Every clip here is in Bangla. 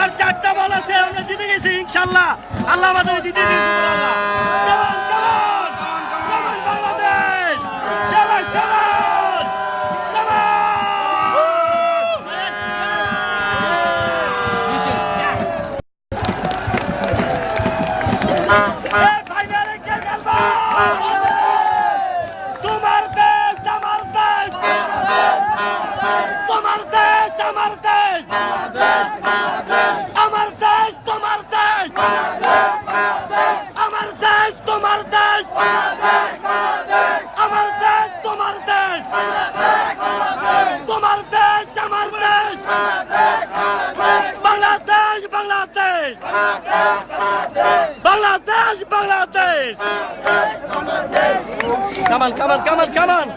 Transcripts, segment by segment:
আর 4টা বল আছে, আমরা জিতে গেছি ইনশাআল্লাহ। আল্লাহ আমাদের জিতে দিয়েছে। বাংলাদেশ তোমার দেশ আমার দেশ, তোমার দেশ আমার দেশ, আমার দেশ তোমার দেশ, আমার দেশ তোমার দেশ, আমার দেশ তোমার দেশ, তোমার দেশ আমার দেশ, বাংলাদেশ বাংলাদেশ, বাংলাদেশ বাংলাদেশ। কামান কামান কামান কামান।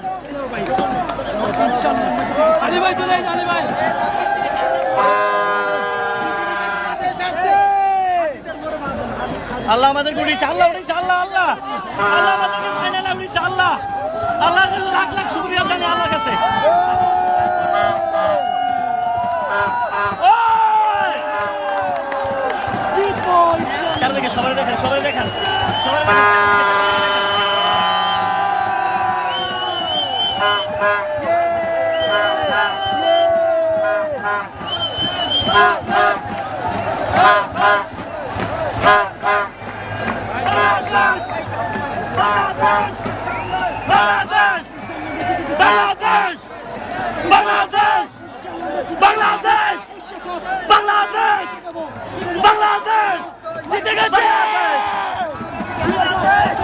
আলী ভাই চলে আলী ভাই। আল্লাহ আমাদের উড়িয়েছে, আল্লাহ উড়িয়েছে, আল্লাহ আল্লাহ আল্লাহ আমাদেরকে ফাইনালে উড়িয়েছে। আল্লাহ আল্লাহর কাছে লাখ লাখ শুকরিয়া জানি আল্লাহর কাছে। সবাই দেখেন সবাই দেখেন সবাই বাংলাদেশ বাংলাদেশ বাংলাদেশ বাংলাদেশ বাংলাদেশ জিতে গেছে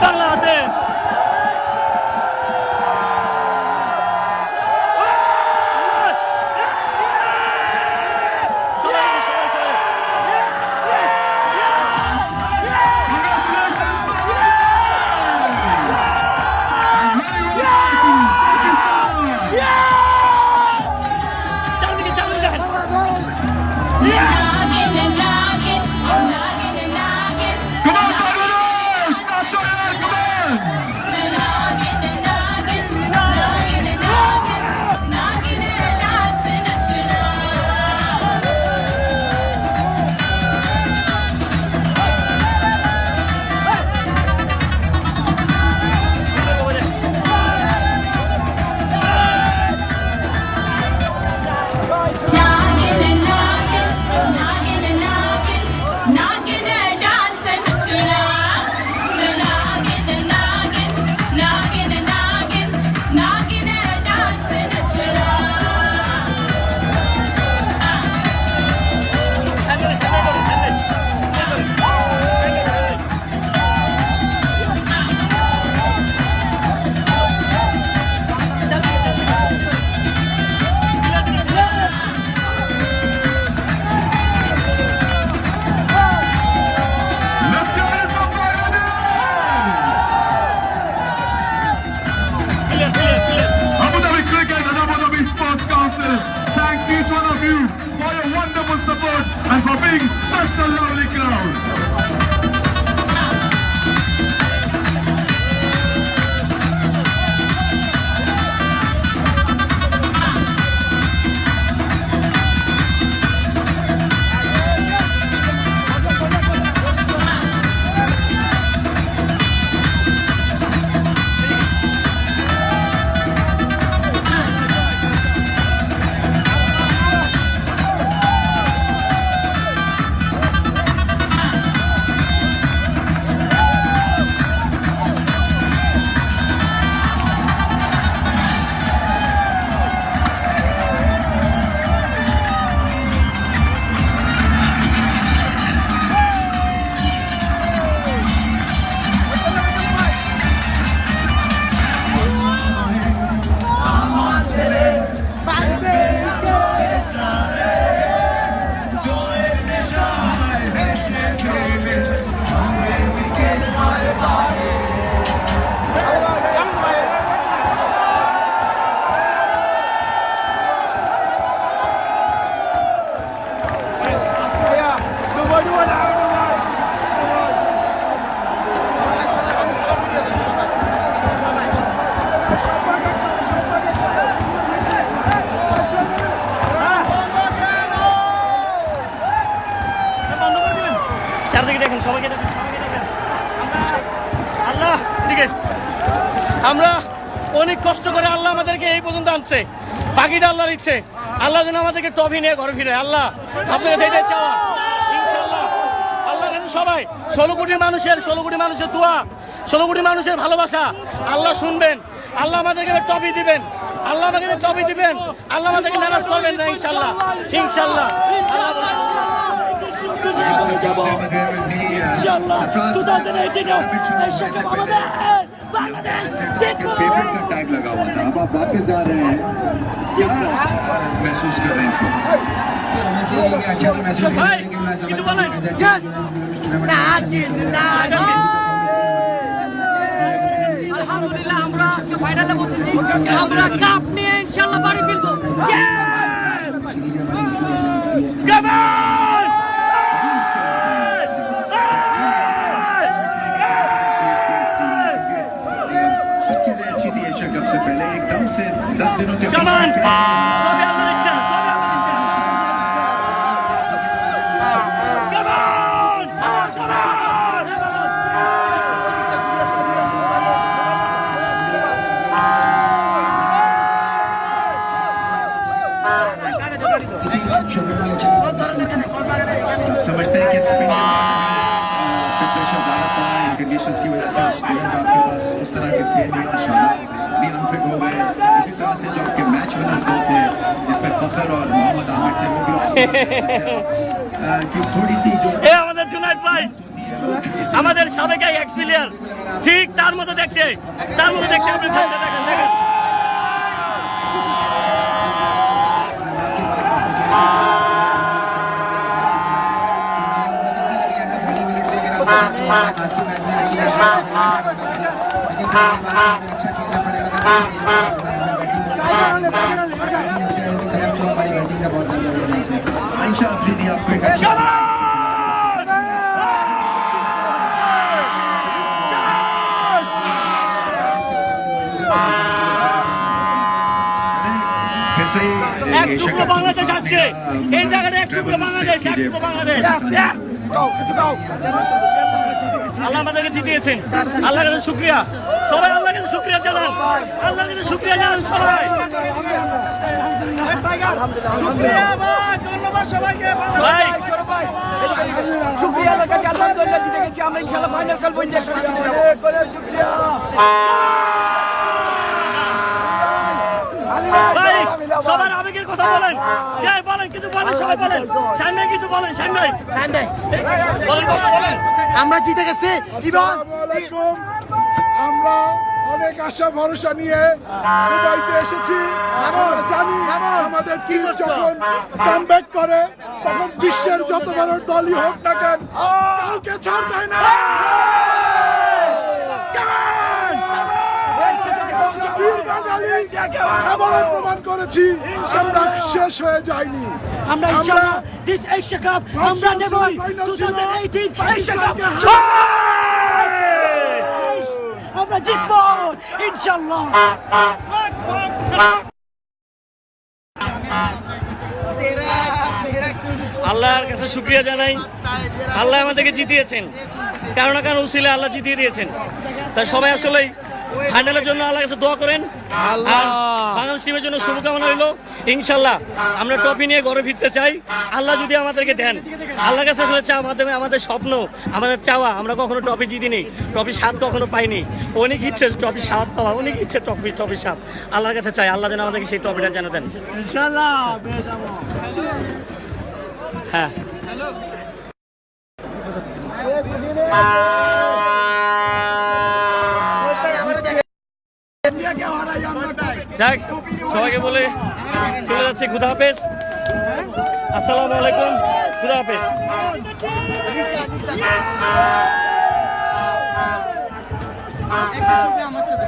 Bangladesh. And for being such a lovely crowd. আল্লাহ আমাদেরকে এই পর্যন্ত আনছে, বাকিটা আল্লাহর ইচ্ছে। আল্লাহ যেন আমাদেরকে ট্রফি নিয়ে ঘরে ফিরে। আল্লাহ আপনার কাছে এটাই চাওয়া, ইনশাআল্লাহ। আল্লাহর কাছে সবাই 16 কোটি মানুষের দোয়া, 16 কোটি মানুষের ভালোবাসা আল্লাহ শুনবেন। আল্লাহ আমাদেরকে ট্রফি দিবেন, আল্লাহ আমাদেরকে ট্রফি দিবেন, আল্লাহ আমাদেরকে নারাজ করবেন না, ইনশাআল্লাহ, ইনশাআল্লাহ। फेवरेट का टैग लगा हुआ था, अब आप वापस आ रहे हैं, क्या महसूस कर रहे हैं इसमें? আলহামদুলিল্লাহ আমরা আজকে ফাইনালে পৌঁছেছি, আমরা কাপ নিয়ে ইনশাআল্লাহ বাড়ি ফিরবো। सब चीजें अच्छी थी एशिया कप से पहले, एकदम से 10 दिनों के बीच में समझते हैं कि स्पिन प्रेशर ज्यादा पड़ा इन कंडीशंस की वजह से, स्पिनर्स आपके पास उस तरह के थे नहीं और शाबाश भी अनफिट हो गए। इसी तरह से जो आपके मैच विनर्स दो थे जिसमें फखर और मोहम्मद आमिर थे, वो भी कि थोड़ी सी जो আমাদের জুনায়েদ ভাই, আমাদের সাবেক এক্স প্লেয়ার, ঠিক তার মতো দেখতে আপনি দেখেন। आयशा अफरीदी आपको एक अच्छा फिर से एशिया कप বাংলাদেশ আসছে, এই জায়গাটা একটু বাংলাদেশ। আল্লাহ আমাদেরকে জিতিয়েছেন, আল্লাহর কাছে শুকরিয়া। সবাই আল্লাহর কাছে শুকরিয়া জানান, আল্লাহর কাছে শুকরিয়া জানান সবাই। ধন্যবাদ সবাইকে। ভাই শুকরিয়া আল্লাহর কাছে, আলহামদুলিল্লাহ জিতে গেছি আমরা, ইনশাআল্লাহ ফাইনাল খেলবো, ইন্ডিয়ার সাথে জিতে যাবো। শুকরিয়া ভাই, সবার আবেগের কথা বলেন, বলেন কিছু বলেন, সবাই বলেন। শাহিন ভাই কিছু বলেন, শাহিন ভাই বলেন, বলেন। আমরা জিতে গেছি। আমরা অনেক আশা ভরসা নিয়ে দুবাইতে এসেছি। আমরা জানি আমাদের টিম যখন কামব্যাক করে তখন বিশ্বের যত বড় দলই হোক না কেন কাউকে ছাড় দেয় না। বীর বাঙালি আবারও প্রমাণ করেছি আমরা শেষ হয়ে যাইনি। আমরা ইনশাআল্লাহ দিস এশিয়া কাপ আমরা নেব 2018 এশিয়া কাপ আমরা জিতবো ইনশাআল্লাহ। আল্লাহর কাছে শুকরিয়া জানাই, আল্লাহ আমাদেরকে জিতিয়েছেন, কারণ না কারণ উসিলে আল্লাহ জিতিয়ে দিয়েছেন। তাই সবাই আসলেই ফাইনালের জন্য আল্লাহর কাছে দোয়া করেন। আর বাংলাদেশ টিমের জন্য শুভকামনা রইল। ইনশাল্লাহ আমরা ট্রফি নিয়ে ঘরে ফিরতে চাই, আল্লাহ যদি আমাদেরকে দেন। আল্লাহর কাছে আসলে চাওয়া মাধ্যমে আমাদের স্বপ্ন, আমাদের চাওয়া, আমরা কখনো ট্রফি জিতিনি, ট্রফি 7 কখনো পাইনি। অনেক ইচ্ছে ট্রফি 7 পাওয়া, অনেক ইচ্ছে ট্রফি 7। আল্লাহর কাছে চাই আল্লাহ যেন আমাদেরকে সেই ট্রফিটা যেন দেন ইনশাল্লাহ। হ্যাঁ, যাক সবাইকে বলে চলে যাচ্ছে, খুদা হাফেজ, আসসালামু আলাইকুম, খুদা হাফেজ। আমার সাথে